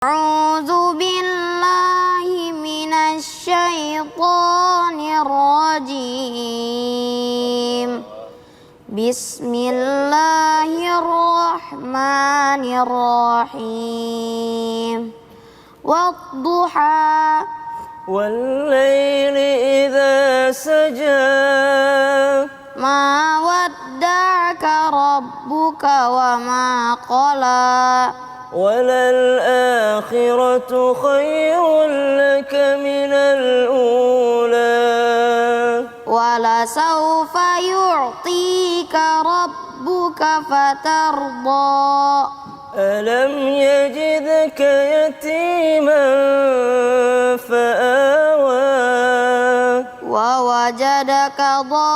A'udzu billahi minasy syaithanir rajim. Bismillahirrahmanirrahim. Wadduha wal-laili idza saja. Ma wadda'aka rabbuka wa ma qala. وَلَلْآخِرَةُ خَيْرٌ لَكَ مِنَ الْأُولَى وَلَسَوْفَ يُعْطِيكَ رَبُّكَ فَتَرْضَى أَلَمْ يَجِدْكَ يَتِيمًا فَآوَى وَوَجَدَكَ ضَالًّا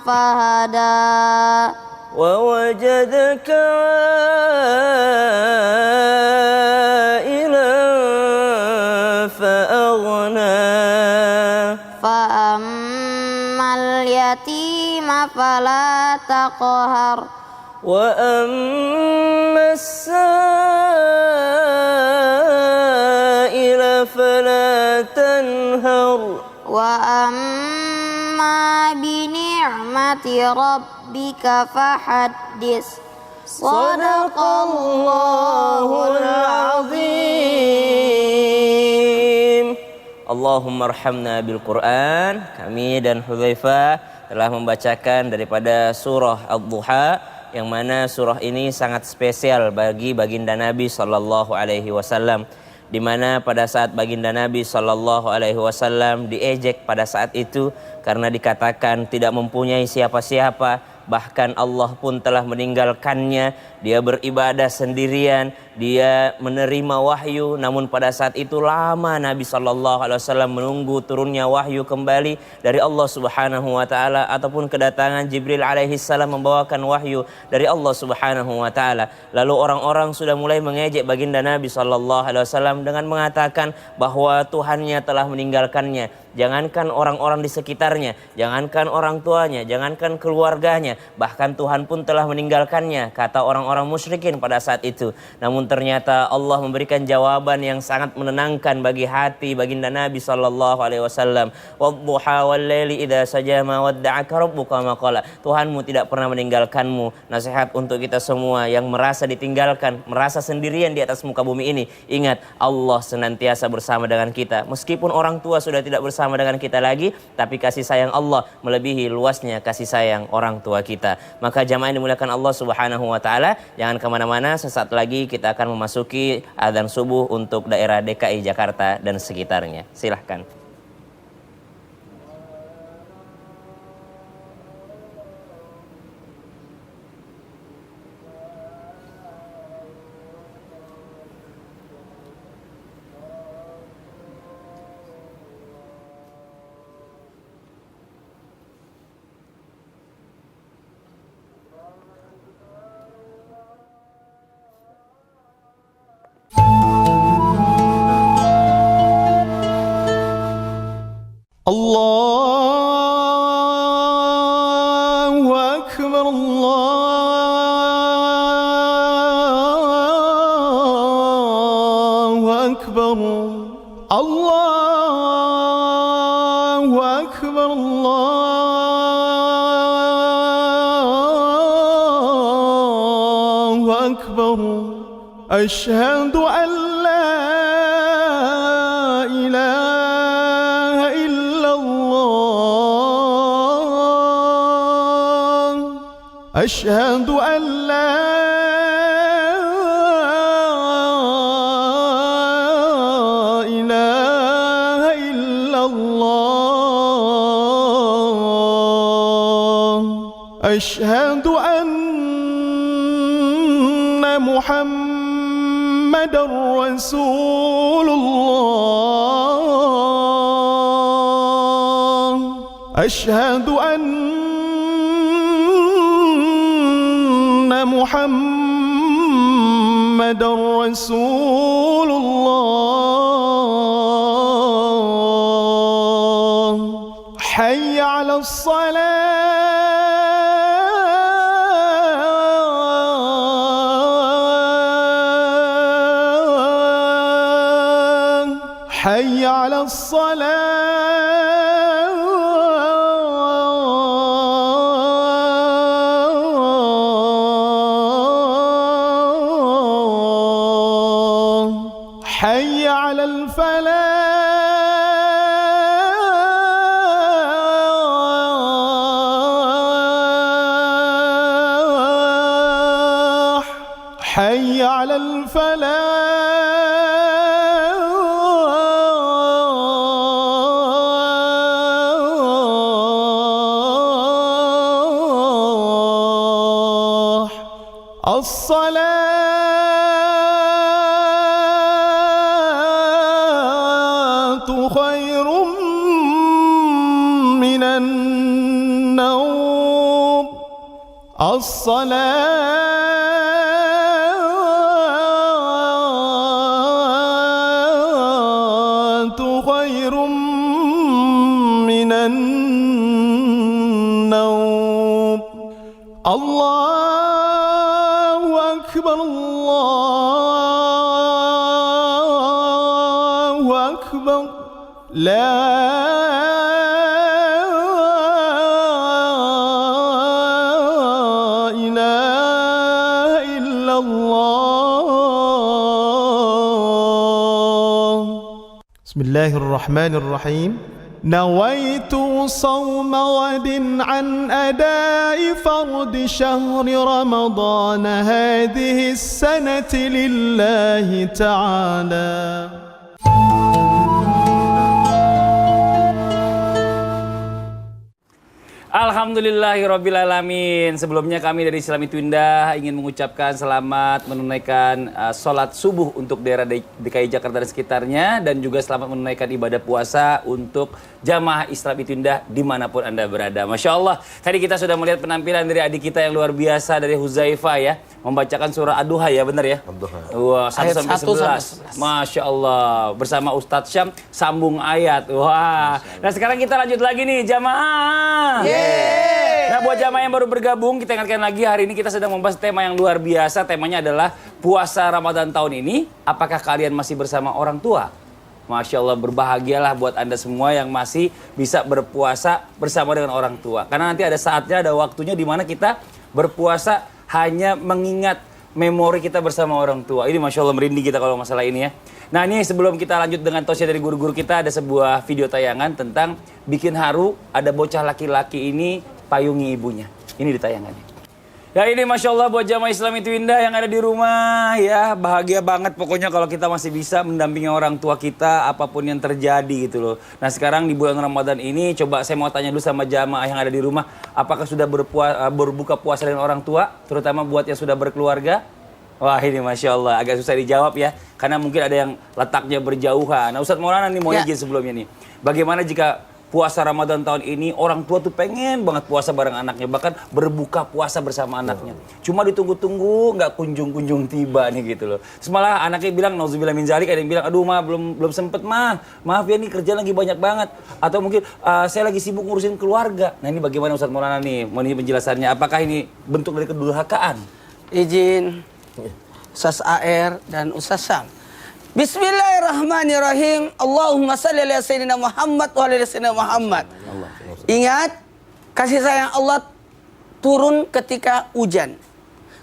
فَهَدَى وَوَجَدَكَ عَائِلًا فَأَغْنَى فَأَمَّا الْيَتِيمَ فَلَا تَقْهَرْ وَأَمَّا السَّائِلَ فَلَا تَنْهَرْ وَأَمَّا بِنِعْمَةِ رَبِّكَ فَحَدِّثْ Sadaqallahul azim. Allahumma arhamna bil Quran. Kami dan Hudzaifah telah membacakan daripada surah Ad-Duha, yang mana surah ini sangat spesial bagi baginda Nabi sallallahu alaihi wasallam, di mana pada saat baginda Nabi sallallahu alaihi wasallam diejek pada saat itu karena dikatakan tidak mempunyai siapa-siapa. Bahkan Allah pun telah meninggalkannya. Dia beribadah sendirian, dia menerima wahyu. Namun pada saat itu lama Nabi SAW menunggu turunnya wahyu kembali dari Allah Subhanahu wa Ta'ala, ataupun kedatangan Jibril alaihi salam membawakan wahyu dari Allah Subhanahu wa Ta'ala. Lalu orang-orang sudah mulai mengejek baginda Nabi SAW dengan mengatakan bahwa Tuhannya telah meninggalkannya. Jangankan orang-orang di sekitarnya, jangankan orang tuanya, jangankan keluarganya, bahkan Tuhan pun telah meninggalkannya, kata orang-orang musyrikin pada saat itu. Namun ternyata Allah memberikan jawaban yang sangat menenangkan bagi hati baginda Nabi sallallahu alaihi wasallam. Wadduha wal-laili idza saja ma wadda'aka rabbuka ma qala. Tuhanmu tidak pernah meninggalkanmu. Nasihat untuk kita semua yang merasa ditinggalkan, merasa sendirian di atas muka bumi ini. Ingat, Allah senantiasa bersama dengan kita. Meskipun orang tua sudah tidak bersama dengan kita lagi, tapi kasih sayang Allah melebihi luasnya kasih sayang orang tua kita. Maka jamaah yang dimuliakan Allah Subhanahu wa Ta'ala, jangan kemana-mana. Sesaat lagi kita akan memasuki adzan subuh untuk daerah DKI Jakarta dan sekitarnya. Silahkan. Allahu Akbar, Allahu Akbar, Allahu Akbar, Allahu Akbar. Asyhadu an la ilaha illallah. Asyhadu an la ilaha illallah. Asyhadu anna Muhammadar Rasulullah. Asyhadu anna Muhammadar Rasulullah. Hayya 'alas salah. حي على الصلاة حي على الفلاح حي على الفلاح الصلاة خير من النوم الصلاة خير من النوم الله أكبر الله أكبر لا إله إلا الله بسم الله الرحمن الرحيم نويت صوم غد عن أداء فرض شهر رمضان هذه السنة لله تعالى. Alhamdulillahirrabbilalamin. Sebelumnya kami dari Islam Itu Indah ingin mengucapkan selamat menunaikan sholat subuh untuk daerah DKI Jakarta dan sekitarnya, dan juga selamat menunaikan ibadah puasa untuk jamaah Islam Itu Indah dimanapun Anda berada. Masya Allah, tadi kita sudah melihat penampilan dari adik kita yang luar biasa dari Huzaifah ya, membacakan surah Ad-Duha ya, benar ya? Wah, 1-11. Masya Allah, bersama Ustadz Syam sambung ayat. Wah, nah sekarang kita lanjut lagi nih jamaah. Nah, buat jamaah yang baru bergabung, kita ingatkan lagi hari ini kita sedang membahas tema yang luar biasa. Temanya adalah puasa Ramadan tahun ini, apakah kalian masih bersama orang tua? Masya Allah, berbahagialah buat Anda semua yang masih bisa berpuasa bersama dengan orang tua. Karena nanti ada saatnya, ada waktunya di mana kita berpuasa hanya mengingat memori kita bersama orang tua. Ini Masya Allah merinding kita kalau masalah ini ya. Nah ini sebelum kita lanjut dengan tausiah dari guru-guru kita, ada sebuah video tayangan tentang bikin haru, ada bocah laki-laki ini payungi ibunya. Ini ditayangannya. Ya ini Masya Allah buat jamaah Islam Itu Indah yang ada di rumah ya. Bahagia banget pokoknya kalau kita masih bisa mendampingi orang tua kita apapun yang terjadi gitu loh. Nah sekarang di bulan Ramadan ini coba saya mau tanya dulu sama jamaah yang ada di rumah. Apakah sudah berbuka puasa dengan orang tua? Terutama buat yang sudah berkeluarga? Wah ini Masya Allah agak susah dijawab ya. Karena mungkin ada yang letaknya berjauhan. Nah Ustadz Maulana nih mau izin sebelumnya nih. Bagaimana jika puasa Ramadan tahun ini orang tua tuh pengen banget puasa bareng anaknya. Bahkan berbuka puasa bersama anaknya. Cuma ditunggu-tunggu nggak kunjung-kunjung tiba nih gitu loh. Terus malah anaknya bilang nauzubillah min zalik, ada yang bilang aduh mah belum sempet mah. Maaf ya nih kerjaan lagi banyak banget. Atau mungkin saya lagi sibuk ngurusin keluarga. Nah ini bagaimana Ustadz Maulana nih? Mau penjelasannya apakah ini bentuk dari kedurhakaan? Izin Ustaz AR dan Ustaz Syam. Bismillahirrahmanirrahim. Allahumma salli ala sayyidina Muhammad wa ala sayyidina Muhammad. Ingat, kasih sayang Allah turun ketika hujan.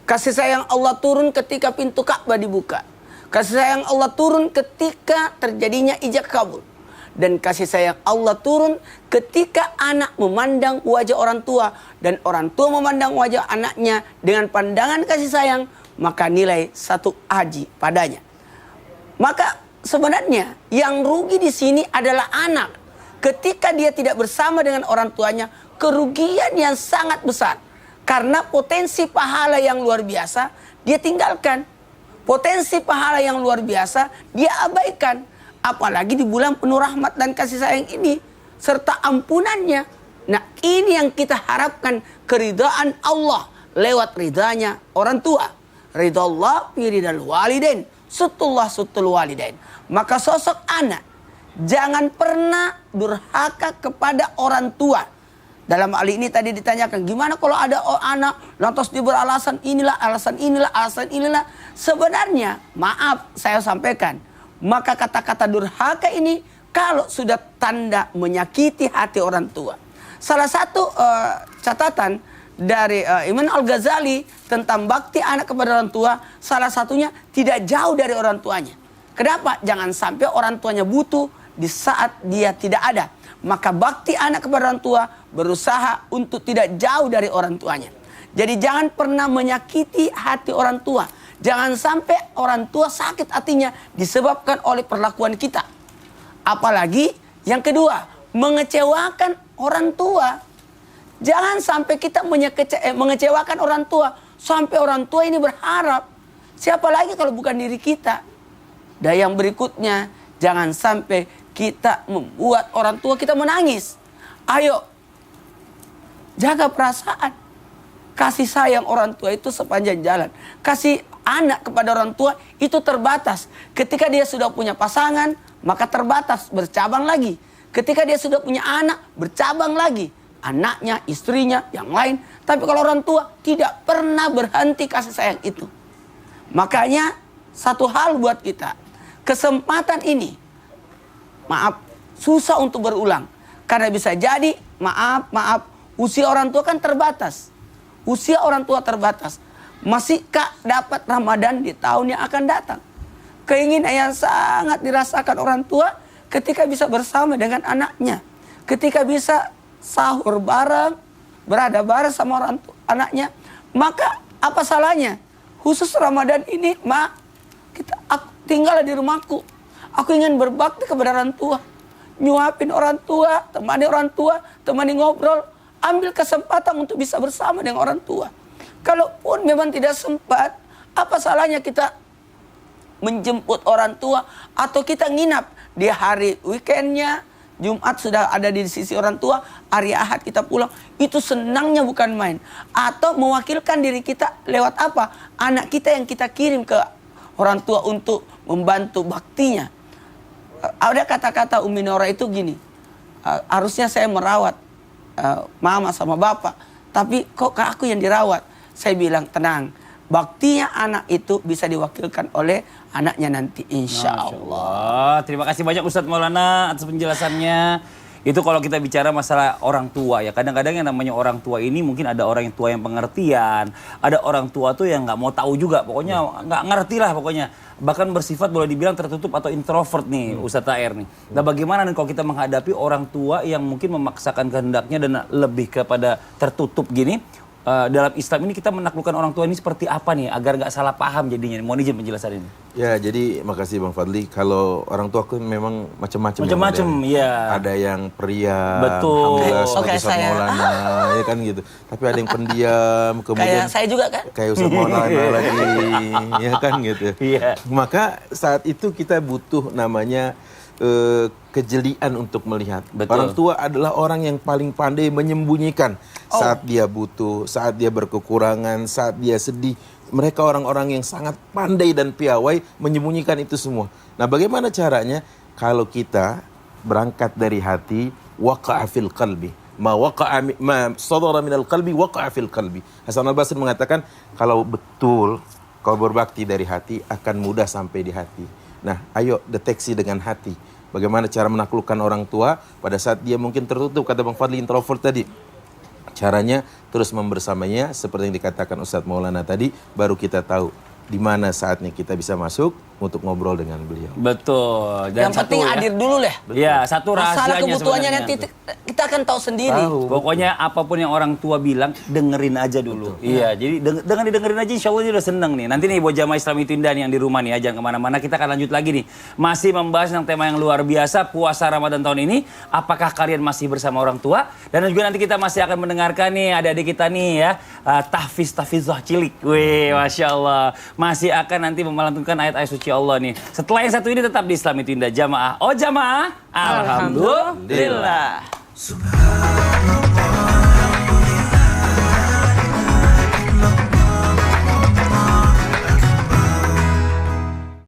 Kasih sayang Allah turun ketika pintu Ka'bah dibuka. Kasih sayang Allah turun ketika terjadinya ijab kabul. Dan kasih sayang Allah turun ketika anak memandang wajah orang tua dan orang tua memandang wajah anaknya dengan pandangan kasih sayang, maka nilai 1 haji padanya. Maka sebenarnya yang rugi di sini adalah anak. Ketika dia tidak bersama dengan orang tuanya, kerugian yang sangat besar. Karena potensi pahala yang luar biasa dia tinggalkan. Potensi pahala yang luar biasa dia abaikan. Apalagi di bulan penuh rahmat dan kasih sayang ini serta ampunannya. Nah, ini yang kita harapkan, keridhaan Allah lewat ridhanya orang tua. Ridha Allah fi ridhal walidain, sutullah sutul walidain. Maka sosok anak jangan pernah durhaka kepada orang tua. Dalam hal ini tadi ditanyakan, gimana kalau ada anak lantas dia beralasan inilah, alasan inilah, alasan inilah. Sebenarnya, maaf saya sampaikan, Maka kata-kata durhaka ini kalau sudah tanda menyakiti hati orang tua. Salah satu catatan dari Imam Al-Ghazali tentang bakti anak kepada orang tua, salah satunya tidak jauh dari orang tuanya. Kenapa? Jangan sampai orang tuanya butuh di saat dia tidak ada. Maka bakti anak kepada orang tua berusaha untuk tidak jauh dari orang tuanya. Jadi jangan pernah menyakiti hati orang tua. Jangan sampai orang tua sakit hatinya disebabkan oleh perlakuan kita. Apalagi yang kedua, mengecewakan orang tua. Jangan sampai kita mengecewakan orang tua. Sampai orang tua ini berharap. Siapa lagi kalau bukan diri kita. Dan yang berikutnya, jangan sampai kita membuat orang tua kita menangis. Ayo, jaga perasaan. Kasih sayang orang tua itu sepanjang jalan. Kasih anak kepada orang tua itu terbatas. Ketika dia sudah punya pasangan, maka terbatas, bercabang lagi. Ketika dia sudah punya anak, bercabang lagi. Anaknya, istrinya, yang lain. Tapi kalau orang tua tidak pernah berhenti kasih sayang itu. Makanya satu hal buat kita. Kesempatan ini, maaf, susah untuk berulang. Karena bisa jadi, maaf, usia orang tua kan terbatas. Usia orang tua terbatas. Masihkah dapat Ramadan di tahun yang akan datang? Keinginan yang sangat dirasakan orang tua ketika bisa bersama dengan anaknya. Ketika bisa sahur bareng, berada bareng sama anaknya. Maka apa salahnya? Khusus Ramadan ini, aku tinggal di rumahku. Aku ingin berbakti kepada orang tua. Nyuapin orang tua, temani ngobrol. Ambil kesempatan untuk bisa bersama dengan orang tua. Kalaupun memang tidak sempat, apa salahnya kita menjemput orang tua atau kita nginap di hari weekendnya, Jumat sudah ada di sisi orang tua, hari Ahad kita pulang. Itu senangnya bukan main. Atau mewakilkan diri kita lewat apa? Anak kita yang kita kirim ke orang tua untuk membantu baktinya. Ada kata-kata Umi Nora itu gini, harusnya saya merawat mama sama bapak, tapi kok aku yang dirawat? Saya bilang tenang, baktinya anak itu bisa diwakilkan oleh anaknya nanti, insya Allah. Terima kasih banyak Ustadz Maulana atas penjelasannya. Itu kalau kita bicara masalah orang tua ya. Kadang-kadang yang namanya orang tua ini mungkin ada orang tua yang pengertian. Ada orang tua tuh yang nggak mau tahu juga. Pokoknya nggak ngerti lah pokoknya. Bahkan bersifat boleh dibilang tertutup atau introvert nih Ustadz Taher nih. Nah bagaimana nih kalau kita menghadapi orang tua yang mungkin memaksakan kehendaknya dan lebih kepada tertutup gini. Dalam Islam ini kita menaklukkan orang tua ini seperti apa nih agar nggak salah paham jadinya. Mohon izin penjelasan ini. Ya, jadi makasih Bang Fadli. Kalau orang tua aku memang macam-macam. Macam-macam, ya. Ada yang periang, betul. Alhamdulillah seperti Ustaz Maulana, ya kan gitu. Tapi ada yang pendiam, kemudian kayak saya juga kan? Kayak Ustaz Maulana lagi, ya kan gitu. Iya. Maka saat itu kita butuh namanya kejelian untuk melihat. Betul. Orang tua adalah orang yang paling pandai menyembunyikan saat dia butuh, saat dia berkekurangan, saat dia sedih. Mereka orang-orang yang sangat pandai dan piawai menyembunyikan itu semua. Nah, bagaimana caranya? Kalau kita berangkat dari hati, waqa'a fil qalbi. Ma sadara minal qalbi waqa'a fil qalbi. Hasan al-Basri mengatakan, kalau betul kau berbakti dari hati, akan mudah sampai di hati. Nah, ayo deteksi dengan hati. Bagaimana cara menaklukkan orang tua pada saat dia mungkin tertutup, kata Bang Fadli, introvert tadi. Caranya terus membersamanya seperti yang dikatakan Ustadz Maulana tadi, baru kita tahu di mana saatnya kita bisa masuk untuk ngobrol dengan beliau. Betul. Dan yang penting hadir dulu lah. Ya, satu rahasianya masalah kebutuhannya sebenarnya. nanti kita akan tahu sendiri. Pokoknya apapun yang orang tua bilang, dengerin aja dulu. Betul. Iya, jadi dengerin aja, insya Allah dia udah seneng nih. Nanti nih buat jamaah Islam itu Indah yang di rumah nih, jangan kemana-mana. Kita akan lanjut lagi nih. Masih membahas tentang tema yang luar biasa, puasa Ramadan tahun ini. Apakah kalian masih bersama orang tua? Dan juga nanti kita masih akan mendengarkan nih adik-adik kita nih ya, tahfiz-tahfizoh cilik. Wih, Masya Allah. Masih akan nanti memelantunkan ayat-ayat suci Allah nih. Setelah yang satu ini tetap di Islam itu Indah, jamaah. Oh jamaah, alhamdulillah. Subhanallah.